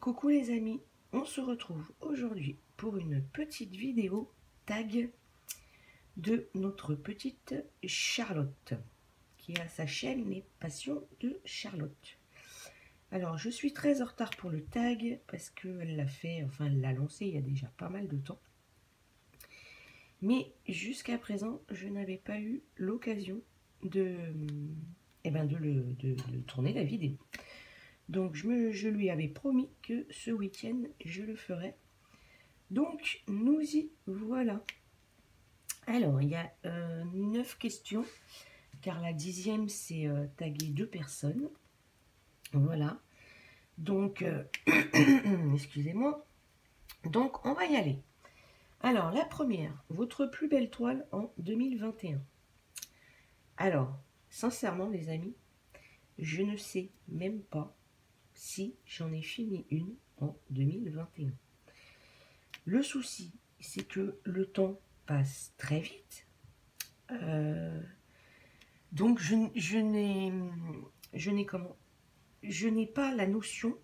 Coucou les amis, on se retrouve aujourd'hui pour une petite vidéo tag de notre petite Charlotte qui a sa chaîne Les Passions de Charlotte. Alors je suis très en retard pour le tag parce qu'elle l'a fait, enfin elle l'a lancé il y a déjà pas mal de temps. Mais jusqu'à présent je n'avais pas eu l'occasion de tourner la vidéo. Donc je lui avais promis que ce week-end je le ferais. Donc nous y voilà. Alors il y a 9 questions, car la 10e c'est taguer 2 personnes. Voilà. Donc excusez-moi. Donc on va y aller. Alors la première, votre plus belle toile en 2021. Alors sincèrement les amis, je ne sais même pas si j'en ai fini une en 2021. Le souci, c'est que le temps passe très vite. Donc je n'ai pas la notion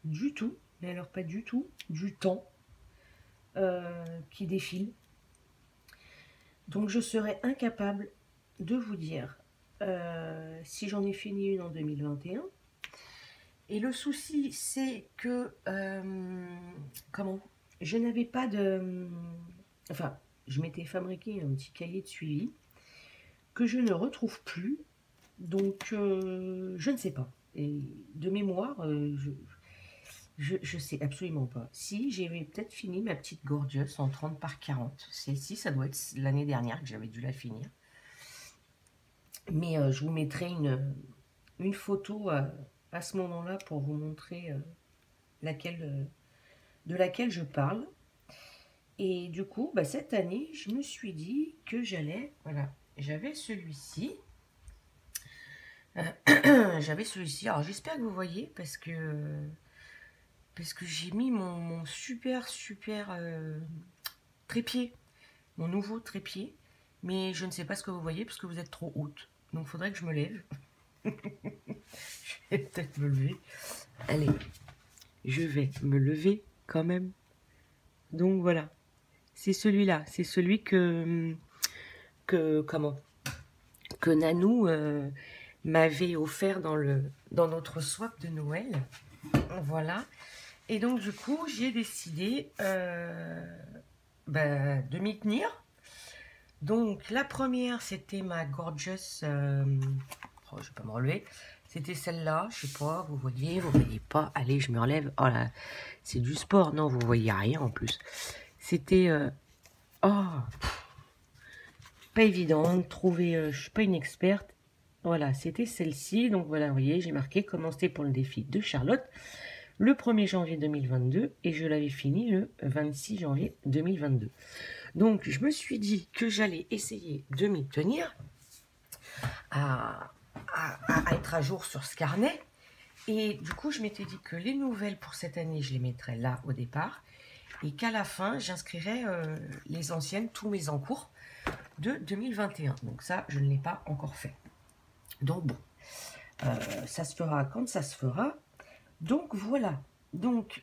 du tout, mais alors pas du tout, du temps qui défile. Donc je serais incapable de vous dire si j'en ai fini une en 2021. Et le souci, c'est que je n'avais pas de... Enfin, je m'étais fabriqué un petit cahier de suivi que je ne retrouve plus. Donc, je ne sais pas. Et de mémoire, je sais absolument pas. Si, j'avais peut-être fini ma petite Gorgeous en 30 par 40. Celle-ci, ça doit être l'année dernière que j'avais dû la finir. Mais je vous mettrai une photo à ce moment-là pour vous montrer de laquelle je parle. Et du coup, cette année, je me suis dit que j'allais... Voilà, j'avais celui-ci. J'avais celui-ci. Alors, j'espère que vous voyez, parce que j'ai mis mon super trépied. Mon nouveau trépied. Mais je ne sais pas ce que vous voyez, parce que vous êtes trop haute. Donc, il faudrait que je me lève. Je vais peut-être me lever. Allez, je vais me lever quand même. Donc, voilà. C'est celui-là. C'est celui que Nanou m'avait offert dans notre swap de Noël. Voilà. Et donc, du coup, j'ai décidé de m'y tenir. Donc, la première, c'était ma Gorgeous... je ne vais pas me relever. C'était celle-là. Je sais pas, vous voyez pas. Allez, je me relève. Oh là, c'est du sport. Non, vous voyez rien en plus. C'était... pas évident de trouver... je suis pas une experte. Voilà, c'était celle-ci. Donc voilà, vous voyez, j'ai marqué commencer pour le défi de Charlotte le 1er janvier 2022 et je l'avais fini le 26 janvier 2022. Donc je me suis dit que j'allais essayer de m'y tenir, à être à jour sur ce carnet. Et du coup, je m'étais dit que les nouvelles pour cette année, je les mettrais là au départ et qu'à la fin, j'inscrirais les anciennes, tous mes encours de 2021. Donc ça, je ne l'ai pas encore fait. Donc bon, ça se fera quand ça se fera. Donc voilà. Donc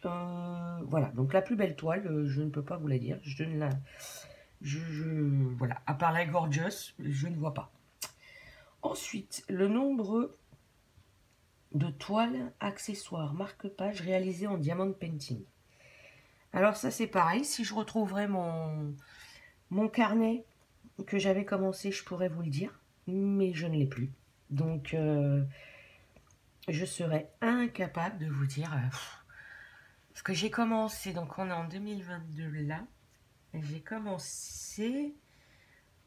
voilà. Donc la plus belle toile, je ne peux pas vous la dire. Je ne la, voilà. À part la Gorgeous, je ne vois pas. Ensuite, le nombre de toiles, accessoires, marque-page réalisées en diamond painting. Alors ça c'est pareil. Si je retrouverai mon carnet que j'avais commencé, je pourrais vous le dire, mais je ne l'ai plus. Donc, je serais incapable de vous dire... parce que j'ai commencé, donc on est en 2022 là. J'ai commencé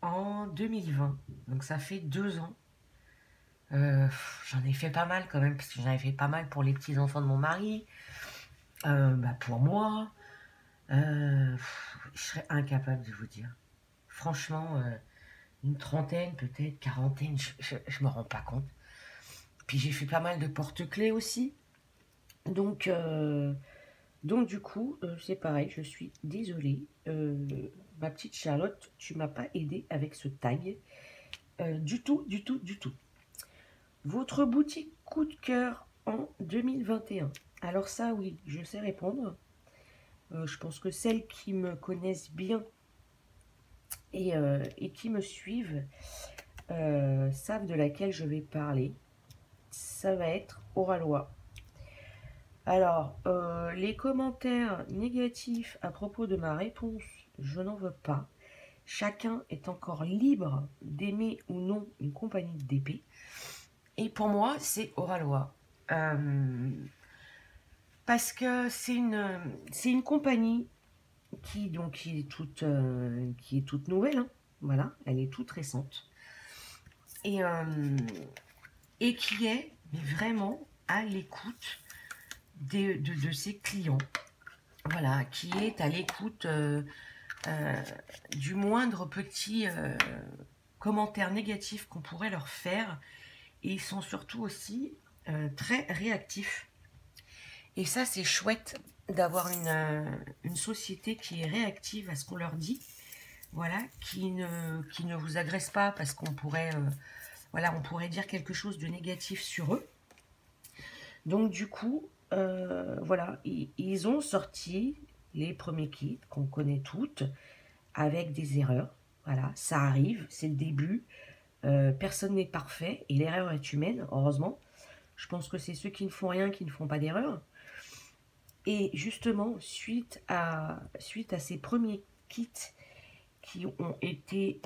en 2020. Donc ça fait 2 ans. J'en ai fait pas mal quand même, parce que j'en ai fait pas mal pour les petits-enfants de mon mari. Pour moi. Je serais incapable de vous dire. Franchement... une trentaine, peut-être, quarantaine, je me rends pas compte. Puis j'ai fait pas mal de porte-clés aussi. Donc du coup, c'est pareil, je suis désolée. Ma petite Charlotte, tu m'as pas aidé avec ce tag. Du tout. Votre boutique coup de cœur en 2021. Alors ça, oui, je sais répondre. Je pense que celles qui me connaissent bien et qui me suivent savent de laquelle je vais parler. Ça va être Oralois. Alors, les commentaires négatifs à propos de ma réponse, je n'en veux pas. Chacun est encore libre d'aimer ou non une compagnie d'épée. Et pour moi, c'est Oralois. Parce que c'est une compagnie qui est toute nouvelle. Hein. Voilà, elle est toute récente. Et, qui est vraiment à l'écoute de ses clients. Voilà, qui est à l'écoute du moindre petit commentaire négatif qu'on pourrait leur faire. Et ils sont surtout aussi très réactifs. Et ça, c'est chouette d'avoir une société qui est réactive à ce qu'on leur dit. Voilà, qui ne vous agresse pas parce qu'on pourrait, on pourrait dire quelque chose de négatif sur eux. Donc du coup, voilà, ils ont sorti les premiers kits qu'on connaît toutes avec des erreurs. Voilà, ça arrive, c'est le début. Personne n'est parfait et l'erreur est humaine, heureusement. Je pense que c'est ceux qui ne font rien qui ne font pas d'erreur. Et justement, suite à ces premiers kits qui ont été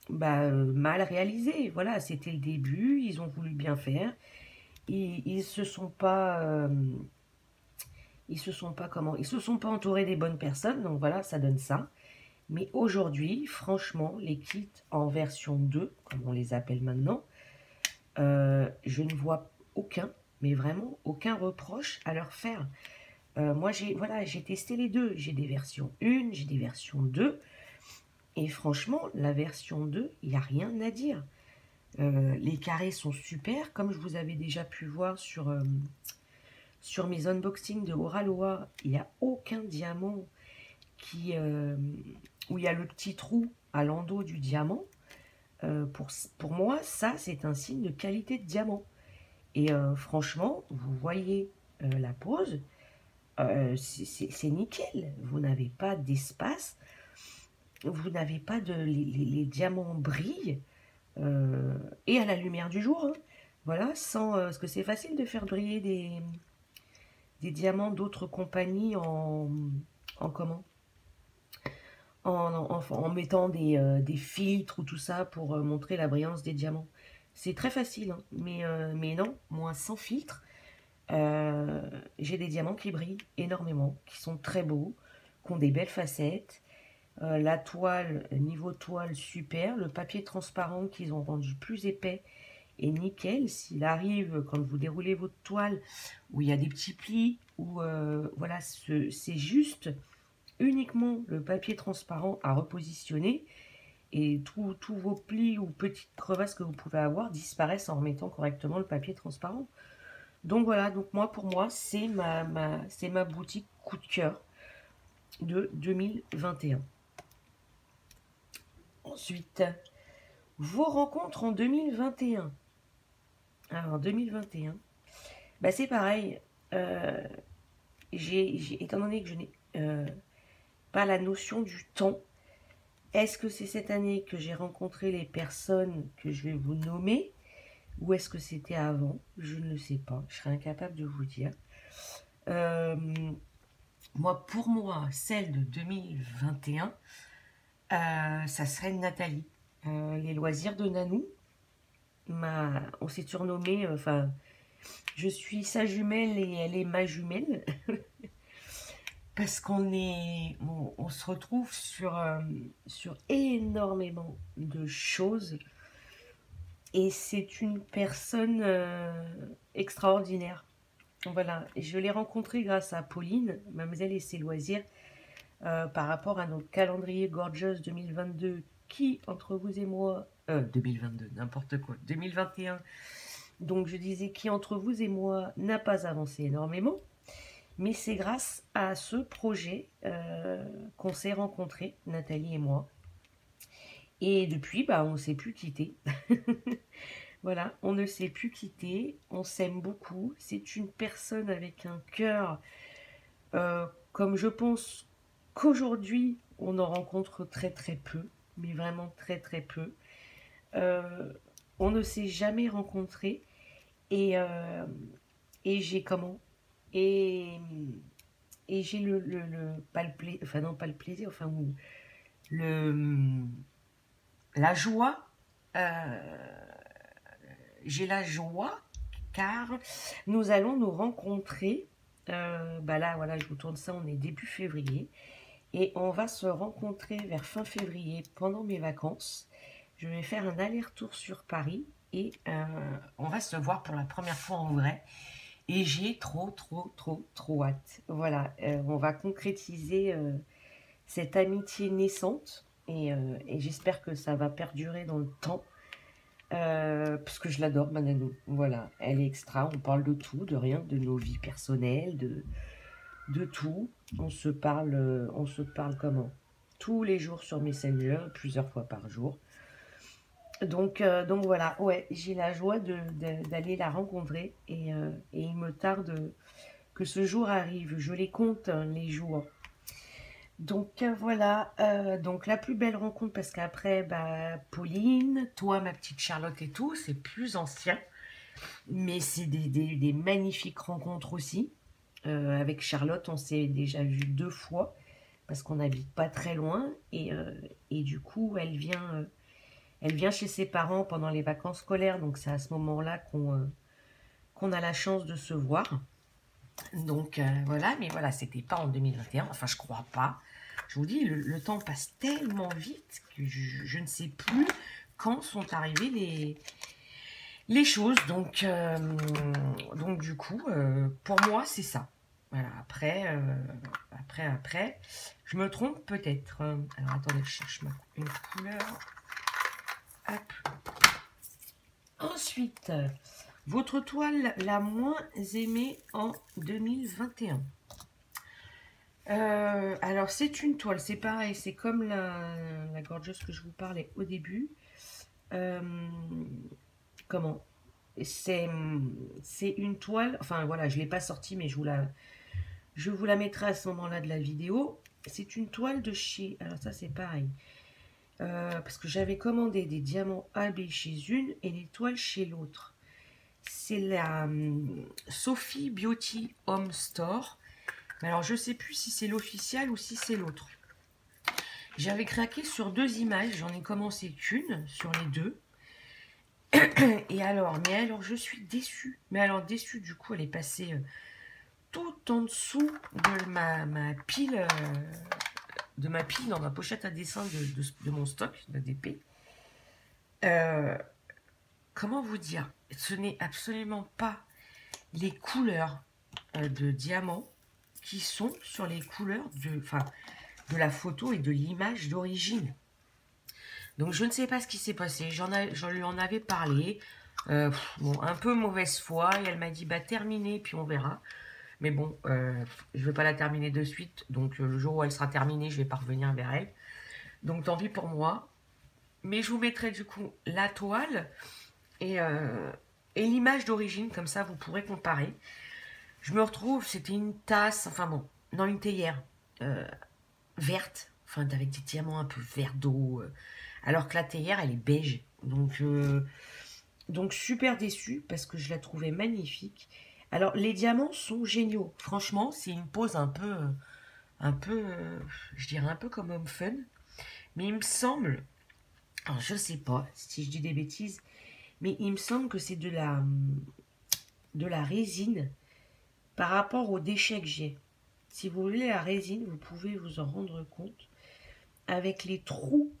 mal réalisés, voilà, c'était le début, ils ont voulu bien faire. Ils se sont pas entourés des bonnes personnes, donc voilà, ça donne ça. Mais aujourd'hui, franchement, les kits en version 2, comme on les appelle maintenant, je ne vois aucun, mais vraiment aucun reproche à leur faire. Moi, j'ai testé les deux. J'ai des versions 1, j'ai des versions 2. Et franchement, la version 2, il n'y a rien à dire. Les carrés sont super, comme je vous avais déjà pu voir sur mes unboxings de Oralois. Il n'y a aucun diamant où il y a le petit trou à l'endos du diamant. Pour moi, ça, c'est un signe de qualité de diamant. Et franchement, vous voyez la pose, c'est nickel. Vous n'avez pas d'espace, vous n'avez pas les diamants brillent et à la lumière du jour. Hein. Voilà, sans parce que c'est facile de faire briller des diamants d'autres compagnies en comment en mettant des filtres ou tout ça pour montrer la brillance des diamants. C'est très facile, hein, mais non, moi sans filtre, j'ai des diamants qui brillent énormément, qui sont très beaux, qui ont des belles facettes. La toile, niveau toile, super. Le papier transparent qu'ils ont rendu plus épais et nickel. S'il arrive, quand vous déroulez votre toile, où il y a des petits plis, où voilà, c'est juste uniquement le papier transparent à repositionner et tous vos plis ou petites crevasses que vous pouvez avoir disparaissent en remettant correctement le papier transparent. Donc voilà, donc pour moi, c'est ma boutique coup de cœur de 2021. Ensuite, vos rencontres en 2021. Alors, en 2021, c'est pareil. Étant donné que je n'ai pas la notion du temps, est-ce que c'est cette année que j'ai rencontré les personnes que je vais vous nommer ou est-ce que c'était avant? Je ne le sais pas. Je serais incapable de vous dire. Pour moi, celle de 2021, ça serait Nathalie. Les loisirs de Nanou. On s'est surnommé, je suis sa jumelle et elle est ma jumelle. Parce on se retrouve sur énormément de choses. Et c'est une personne extraordinaire. Voilà, je l'ai rencontrée grâce à Pauline, Mademoiselle et ses loisirs, par rapport à notre calendrier Gorgeous 2022 qui, entre vous et moi, 2022, n'importe quoi, 2021, donc je disais qui, entre vous et moi, n'a pas avancé énormément, mais c'est grâce à ce projet qu'on s'est rencontrés, Nathalie et moi, et depuis, on ne s'est plus quittés. Voilà, on ne s'est plus quitté, on s'aime beaucoup. C'est une personne avec un cœur, comme je pense qu'aujourd'hui, on en rencontre très très peu, mais vraiment très très peu. Euh, on ne s'est jamais rencontrés et, et j'ai comment? Et, et j'ai pas le plaisir, enfin non pas le plaisir, enfin le, la joie, j'ai la joie car nous allons nous rencontrer. Bah là, voilà, je vous tourne ça, on est début février. Et on va se rencontrer vers fin février pendant mes vacances. Je vais faire un aller-retour sur Paris et on va se voir pour la première fois en vrai. Et j'ai trop hâte. Voilà, on va concrétiser cette amitié naissante et j'espère que ça va perdurer dans le temps. Parce que je l'adore, ma Nanou. Voilà, elle est extra. On parle de tout, de rien, de nos vies personnelles, de tout. On se parle comment? Tous les jours sur Messenger, plusieurs fois par jour. Donc voilà, ouais, j'ai la joie d'aller la rencontrer et il me tarde que ce jour arrive. Je les compte, hein, les jours. Donc voilà, donc la plus belle rencontre parce qu'après, bah, Pauline, toi, ma petite Charlotte et tout, c'est plus ancien. Mais c'est des magnifiques rencontres aussi. Avec Charlotte, on s'est déjà vu 2 fois parce qu'on n'habite pas très loin et du coup, elle vient chez ses parents pendant les vacances scolaires. Donc c'est à ce moment-là qu'on a la chance de se voir. Donc voilà, mais voilà, c'était pas en 2021, enfin je crois pas. Je vous dis, le temps passe tellement vite que je ne sais plus quand sont arrivées les choses. Donc du coup, pour moi, c'est ça. Voilà, après, je me trompe peut-être. Alors attendez, je cherche une couleur. Hop. Ensuite, votre toile la moins aimée en 2021. Alors c'est une toile, c'est pareil, c'est comme la gorgeuse que je vous parlais au début. Comment? C'est une toile, enfin voilà, je ne l'ai pas sortie, mais je vous la mettrai à ce moment-là de la vidéo. C'est une toile de chez, alors ça c'est pareil, parce que j'avais commandé des diamants AB chez une et des toiles chez l'autre. C'est la Sophie Beauty Home Store. Mais alors je sais plus si c'est l'officiel ou si c'est l'autre. J'avais craqué sur 2 images, j'en ai commencé qu'une sur les 2. Et alors, je suis déçue. Mais alors déçue, du coup, elle est passée tout en dessous de ma pile, dans ma pochette à dessin de mon stock d'ADP. Comment vous dire? Ce n'est absolument pas les couleurs de diamant qui sont sur les couleurs de la photo et de l'image d'origine. Donc je ne sais pas ce qui s'est passé, j'en lui en avais parlé, bon, un peu mauvaise foi, et elle m'a dit bah terminez, puis on verra. Mais bon, je ne vais pas la terminer de suite, donc le jour où elle sera terminée, je vais pas revenir vers elle. Donc tant pis pour moi. Mais je vous mettrai du coup la toile et l'image d'origine, comme ça vous pourrez comparer. Je me retrouve, c'était une tasse, enfin bon, dans une théière verte, enfin avec des diamants un peu vert d'eau, alors que la théière elle est beige. Donc super déçue parce que je la trouvais magnifique. Alors les diamants sont géniaux, franchement c'est une pose un peu, je dirais un peu comme homme fun. Mais il me semble, alors je sais pas si je dis des bêtises, mais il me semble que c'est de la résine par rapport aux déchets que j'ai. Si vous voulez la résine, vous pouvez vous en rendre compte avec les trous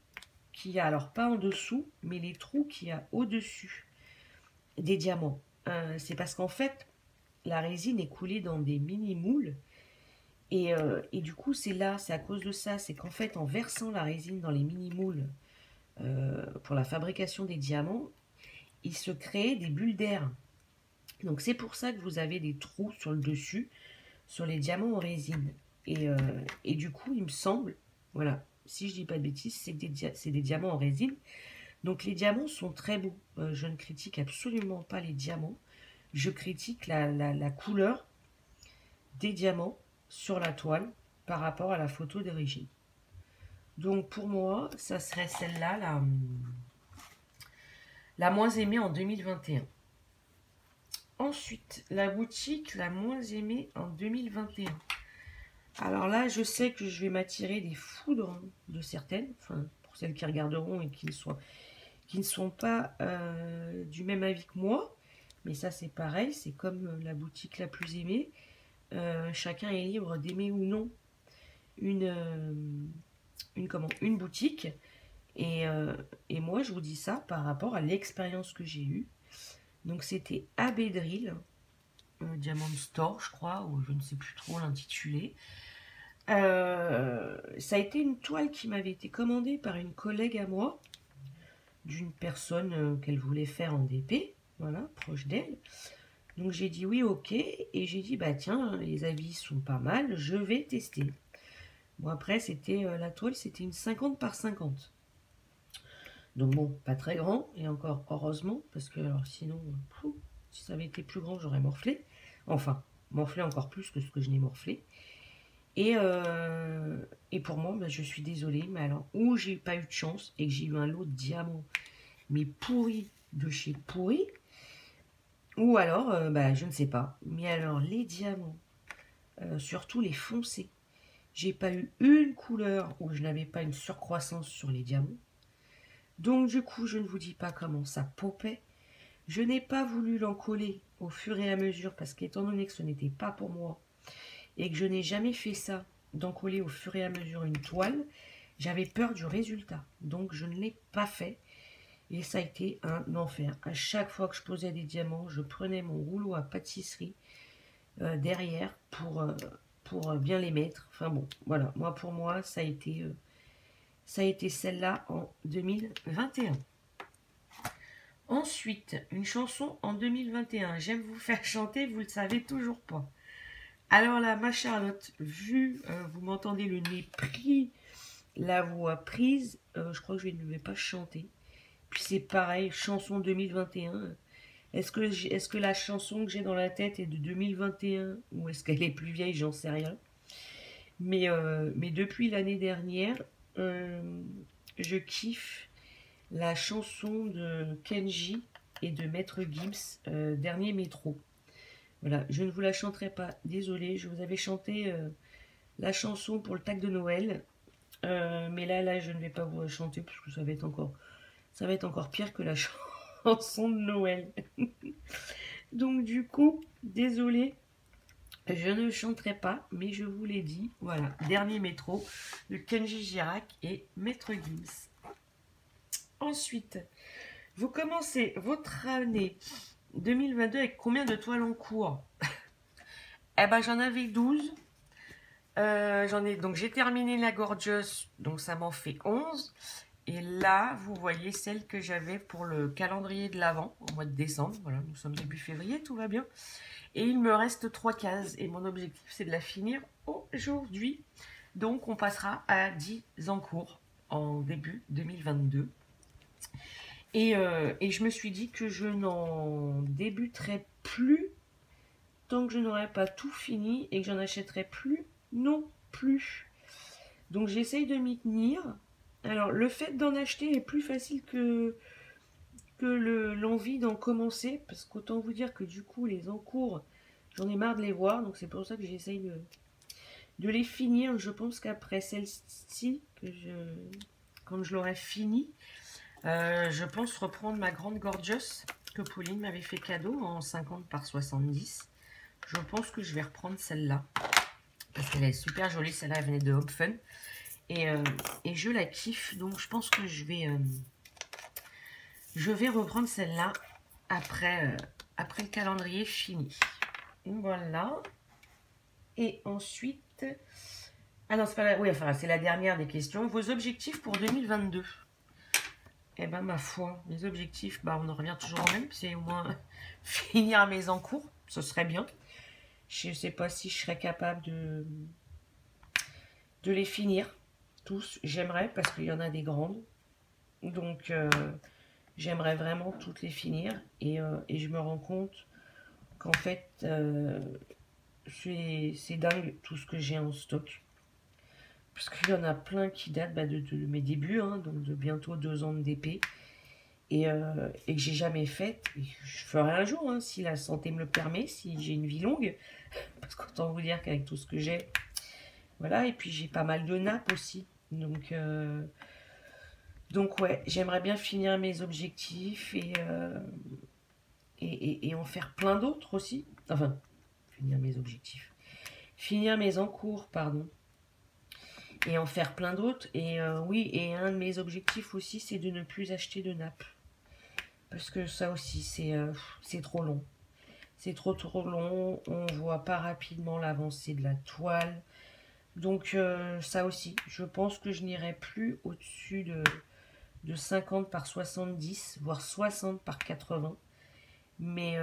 qu'il y a, alors pas en dessous, mais les trous qu'il y a au-dessus des diamants. C'est parce qu'en fait, la résine est coulée dans des mini-moules. Et du coup, c'est à cause de ça, c'est qu'en fait, en versant la résine dans les mini-moules pour la fabrication des diamants, il se crée des bulles d'air. Donc c'est pour ça que vous avez des trous sur le dessus, sur les diamants en résine. Et du coup, il me semble, voilà, si je dis pas de bêtises, c'est des diamants en résine. Donc les diamants sont très beaux. Je ne critique absolument pas les diamants. Je critique la couleur des diamants sur la toile par rapport à la photo d'origine. Donc pour moi, ça serait celle-là, la moins aimée en 2021. Ensuite, la boutique la moins aimée en 2021. Alors là, je sais que je vais m'attirer des foudres de certaines, enfin pour celles qui regarderont et qui ne sont pas du même avis que moi. Mais ça, c'est pareil, c'est comme la boutique la plus aimée. Chacun est libre d'aimer ou non une boutique. Et moi, je vous dis ça par rapport à l'expérience que j'ai eue. Donc, c'était AB Drill, Diamond Store, je crois, ou je ne sais plus trop l'intitulé. Ça a été une toile qui m'avait été commandée par une collègue à moi, d'une personne qu'elle voulait faire en DP, voilà, proche d'elle. Donc j'ai dit oui, ok, et j'ai dit bah tiens, les avis sont pas mal, je vais tester. Bon après c'était la toile, c'était une 50 par 50. Donc bon, pas très grand, et encore heureusement, parce que alors sinon, si ça avait été plus grand, j'aurais morflé. Enfin, morflé encore plus que ce que je n'ai morflé. Et pour moi, bah, je suis désolée, mais alors, où j'ai pas eu de chance, et que j'ai eu un lot de diamants, mais pourris de chez pourri, ou alors, bah, je ne sais pas, mais alors les diamants, surtout les foncés, j'ai pas eu une couleur où je n'avais pas une surcroissance sur les diamants. Donc du coup, je ne vous dis pas comment ça popait. Je n'ai pas voulu l'encoller au fur et à mesure parce qu'étant donné que ce n'était pas pour moi et que je n'ai jamais fait ça, d'encoller au fur et à mesure une toile, j'avais peur du résultat. Donc je ne l'ai pas fait et ça a été un enfer. À chaque fois que je posais des diamants, je prenais mon rouleau à pâtisserie derrière pour bien les mettre. Enfin bon, voilà. Moi, pour moi, ça a été celle-là en 2021. Ensuite, une chanson en 2021. J'aime vous faire chanter, vous ne le savez toujours pas. Alors là, ma Charlotte, vu, vous m'entendez le nez pris, la voix prise, je crois que je ne vais pas chanter. Puis c'est pareil, chanson 2021. Est-ce que la chanson que j'ai dans la tête est de 2021 ou est-ce qu'elle est plus vieille, j'en sais rien. Mais depuis l'année dernière, je kiffe la chanson de Kenji et de Maître Gims, Dernier Métro. Voilà, je ne vous la chanterai pas, désolée, je vous avais chanté la chanson pour le tag de Noël, mais là, je ne vais pas vous la chanter parce que ça va être encore pire que la chanson de Noël. Donc du coup, désolée, je ne chanterai pas, mais je vous l'ai dit, voilà, Dernier Métro de Kenji Girac et Maître Gims. Ensuite, vous commencez votre année 2022 avec combien de toiles en cours? Eh ben j'en avais 12. Donc j'ai terminé la Gorgeous, donc ça m'en fait 11. Et là, vous voyez celle que j'avais pour le calendrier de l'Avent au mois de décembre. Voilà, nous sommes début février, tout va bien. Et il me reste 3 cases. Et mon objectif, c'est de la finir aujourd'hui. Donc on passera à 10 en cours en début 2022. Et je me suis dit que je n'en débuterai plus tant que je n'aurai pas tout fini et que j'en achèterai plus non plus. Donc j'essaye de m'y tenir. Alors le fait d'en acheter est plus facile que l'envie d'en commencer, parce qu'autant vous dire que du coup les encours, j'en ai marre de les voir, donc c'est pour ça que j'essaye de les finir. Je pense qu'après celle-ci, quand je l'aurai fini, je pense reprendre ma grande Gorgeous que Pauline m'avait fait cadeau en 50 par 70. Je pense que je vais reprendre celle-là parce qu'elle est super jolie. Celle-là, elle venait de Hope Fun et je la kiffe. Donc je pense que je vais reprendre celle-là après le calendrier fini. Voilà. Et ensuite, ah non, c'est pas la... oui, enfin c'est la dernière des questions. Vos objectifs pour 2022? Eh ben ma foi, les objectifs, bah on en revient toujours au même, c'est au moins finir mes encours, ce serait bien. Je ne sais pas si je serais capable de les finir tous. J'aimerais parce qu'il y en a des grandes. Donc, j'aimerais vraiment toutes les finir. Et je me rends compte qu'en fait, c'est dingue tout ce que j'ai en stock. Parce qu'il y en a plein qui datent de mes débuts, hein, donc de bientôt 2 ans de DP. Et que j'ai jamais fait. Et je ferai un jour, hein, si la santé me le permet, si j'ai une vie longue. Parce qu'autant vous dire qu'avec tout ce que j'ai, voilà. Et puis j'ai pas mal de nappes aussi. Donc ouais, j'aimerais bien finir mes objectifs et en faire plein d'autres aussi. Enfin, finir mes objectifs. Finir mes encours, pardon. Et en faire plein d'autres. Et oui, et un de mes objectifs aussi, c'est de ne plus acheter de nappes. Parce que ça aussi, c'est trop long. C'est trop long. On voit pas rapidement l'avancée de la toile. Donc ça aussi, je pense que je n'irai plus au-dessus de 50 par 70, voire 60 par 80. Mais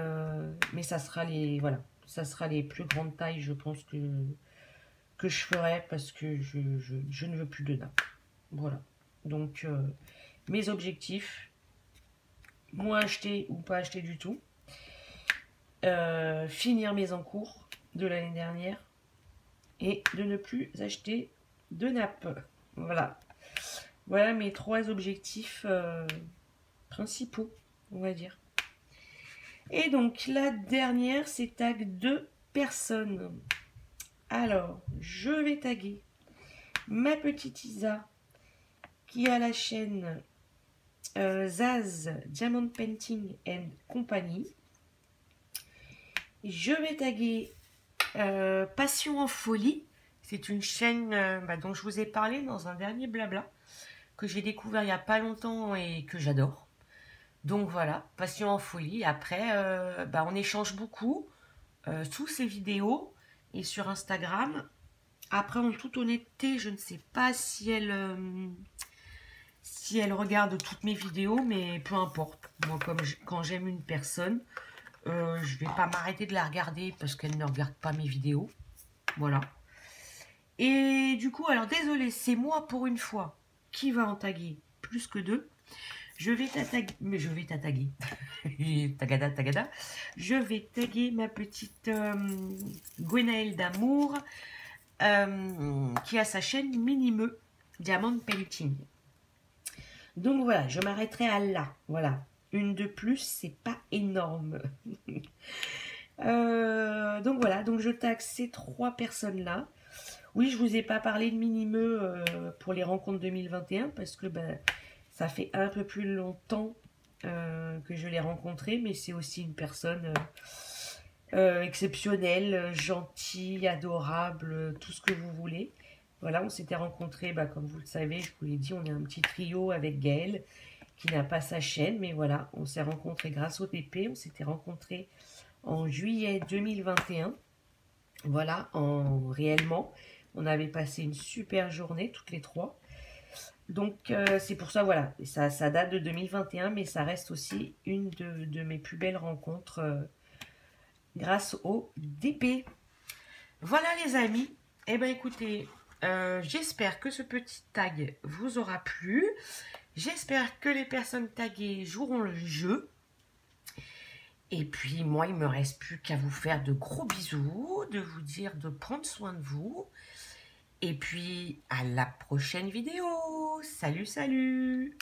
ça sera les, voilà, ça sera les plus grandes tailles, je pense que je ferai parce que je ne veux plus de nappe. Voilà. Donc mes objectifs, moins acheter ou pas acheter du tout. Finir mes encours de l'année dernière et de ne plus acheter de nappe. Voilà. Voilà mes 3 objectifs principaux, on va dire. Et donc, la dernière, c'est tag 2 personnes. Alors, je vais taguer ma petite Isa qui a la chaîne Zaz Diamond Painting and Company. Je vais taguer Passion en folie. C'est une chaîne dont je vous ai parlé dans un dernier blabla que j'ai découvert il n'y a pas longtemps et que j'adore. Donc voilà, Passion en folie. Après, on échange beaucoup sous ces vidéos et sur Instagram. Après, en toute honnêteté, je ne sais pas si elle regarde toutes mes vidéos, mais peu importe. Moi, quand j'aime une personne, je vais pas m'arrêter de la regarder parce qu'elle ne regarde pas mes vidéos. Voilà. Et du coup, alors désolé, c'est moi pour une fois qui va en taguer plus que 2. Je vais t'attaquer, mais je vais t'attaquer. Tagada, tagada. Je vais taguer ma petite Gwenaëlle d'amour qui a sa chaîne Minimeux Diamond Painting. Donc voilà, je m'arrêterai à là. Voilà. Une de plus, c'est pas énorme. Donc voilà, donc je tague ces 3 personnes-là. Oui, je vous ai pas parlé de Minimeux pour les rencontres 2021 parce que ça fait un peu plus longtemps que je l'ai rencontré, mais c'est aussi une personne exceptionnelle, gentille, adorable, tout ce que vous voulez. Voilà, on s'était rencontrés, comme vous le savez, je vous l'ai dit, on est un petit trio avec Gaëlle qui n'a pas sa chaîne, mais voilà, on s'est rencontrés grâce au TP, on s'était rencontrés en juillet 2021. Voilà, réellement, on avait passé une super journée toutes les 3. Donc c'est pour ça, voilà, ça date de 2021, mais ça reste aussi une de mes plus belles rencontres grâce au DP. Voilà les amis, eh bien écoutez, j'espère que ce petit tag vous aura plu. J'espère que les personnes taguées joueront le jeu. Et puis moi, il ne me reste plus qu'à vous faire de gros bisous, de vous dire de prendre soin de vous. Et puis, à la prochaine vidéo. Salut, salut!